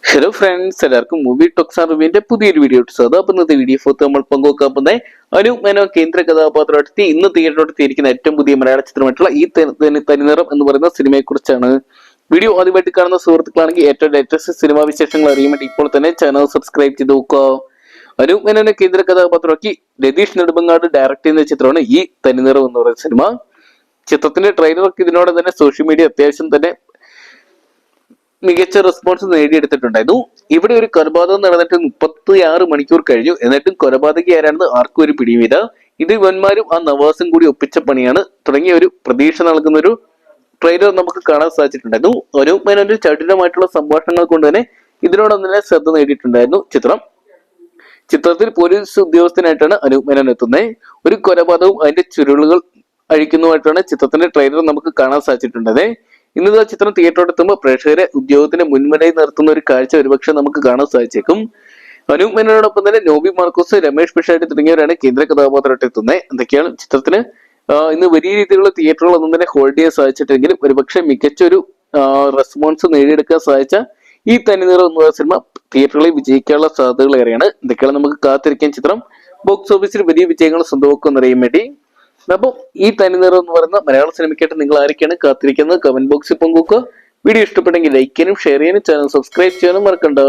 Hello friends, എല്ലാവർക്കും movie talks and റിവ്യൂവിന്റെ പുതിയൊരു video സ്വാഗതം. അപ്പോൾ ഇന്നത്തെ വീഡിയോ ഫോട്ടോ നമ്മൾ പങ്കുവെക്കാൻ പോകുന്നത് അനൂപ് മേനോൻ കേന്ദ്ര കഥാപാത്രമായിട്ട് ഇന്ന് തിയേറ്ററിലോട്ട് എത്തിയിരിക്കുന്ന ഏറ്റവും പുതിയ മലയാള ചിത്രമായിട്ടുള്ള ഈ തനിനിറം എന്ന് പറയുന്ന സിനിമയെ കുറിച്ചാണ്. വീഡിയോ ആദ്യമായിട്ട് കാണുന്ന സുഹൃത്തുക്കളാണെങ്കിൽ ഏറ്റവും ലേറ്റസ്റ്റ് സിനിമാ വിശേഷങ്ങൾ അറിയാൻ വേണ്ടി ഇപ്പോൾ തന്നെ ചാനൽ സബ്സ്ക്രൈബ് ചെയ്ത് നോക്കുക. അനൂപ് മേനോനെ കേന്ദ്ര കഥാപാത്രമാക്കി രതീഷ് നെടുമങ്ങാട് ഡയറക്ട് ചെയ്യുന്ന ചിത്രമാണ് ഈ തനിനിറം എന്ന് പറയുന്ന സിനിമ. ചിത്രത്തിന്റെ ട്രെയിലറൊക്കെ ഇതിനോടെ തന്നെ സോഷ്യൽ മീഡിയ അത്യാവശ്യം തന്നെ മികച്ച റെസ്പോൺസ് നേടിയെടുത്തിട്ടുണ്ടായിരുന്നു. ഇവിടെ ഒരു കൊലപാതകം നടന്നിട്ട് 36 മണിക്കൂർ കഴിഞ്ഞു, എന്നിട്ടും കൊലപാതകി ആരാണെന്ന് ആർക്കും ഒരു പിടിയുമില്ല. ഇത് ഇവന്മാരും ആ നവാസും കൂടി ഒപ്പിച്ച പണിയാണ് തുടങ്ങിയ ഒരു പ്രതീക്ഷ നൽകുന്ന ഒരു ട്രെയിലർ നമുക്ക് കാണാൻ സാധിച്ചിട്ടുണ്ടായിരുന്നു. അനൂപ് മേനോന്റെ ചടുലമായിട്ടുള്ള സംഭാഷണങ്ങൾ കൊണ്ട് തന്നെ ഇതിനോടൊന്നും തന്നെ ശ്രദ്ധ നേടിയിട്ടുണ്ടായിരുന്നു ചിത്രം. ചിത്രത്തിൽ പോലീസ് ഉദ്യോഗസ്ഥനായിട്ടാണ് അനൂപ് മേനോൻ എത്തുന്നത്. ഒരു കൊലപാതകവും അതിന്റെ ചുരുളുകൾ അഴിക്കുന്നതുമായിട്ടാണ് ചിത്രത്തിന്റെ ട്രെയിലർ നമുക്ക് കാണാൻ സാധിച്ചിട്ടുണ്ടത്. ഇന്നത്തെ ചിത്രം തിയേറ്ററോട് എത്തുമ്പോൾ പ്രേക്ഷകരെ ഉദ്യോഗത്തിന് മുൻനിരയിൽ നിർത്തുന്ന ഒരു കാഴ്ച ഒരുപക്ഷെ നമുക്ക് കാണാൻ സാധിച്ചേക്കും. അനൂപ് മേനോനോടൊപ്പം തന്നെ നോബി മാർക്കോസ്, രമേഷ് പിഷാരടി തുടങ്ങിയവരാണ് കേന്ദ്ര കഥാപാത്രമായിട്ട് എത്തുന്നത്. എന്തൊക്കെയാണ് ചിത്രത്തിന് ഇന്ന് വലിയ രീതിയിലുള്ള തിയേറ്ററുകൾ ഒന്നും തന്നെ ഹോൾഡ് ചെയ്യാൻ സാധിച്ചിട്ടെങ്കിലും ഒരുപക്ഷെ മികച്ചൊരു റെസ്പോൺസ് നേടിയെടുക്കാൻ സാധിച്ച ഈ തനിനിറം എന്ന് പറയുന്ന സിനിമ തിയേറ്ററുകളിൽ വിജയിക്കാനുള്ള സാധ്യതകൾ ഏറെയാണ്. എന്തൊക്കെയാണ് നമുക്ക് കാത്തിരിക്കാൻ ചിത്രം ബോക്സ് ഓഫീസിൽ വലിയ വിജയങ്ങൾ സ്വന്തമാക്കുമെന്ന് അറിയാൻ വേണ്ടി. അപ്പോൾ ഈ തനിനിറം എന്ന് പറയുന്ന മലയാള സിനിമയ്ക്കായിട്ട് നിങ്ങൾ ആരൊക്കെയാണ് കാത്തിരിക്കുന്നത് കമന്റ് ബോക്സിൽ പങ്കുവെക്കുക. വീഡിയോ ഇഷ്ടപ്പെട്ടെങ്കിൽ ലൈക്ക് ചെയ്യാനും ഷെയർ ചെയ്യാനും ചാനൽ സബ്സ്ക്രൈബ് ചെയ്യാനും മറക്കണ്ട.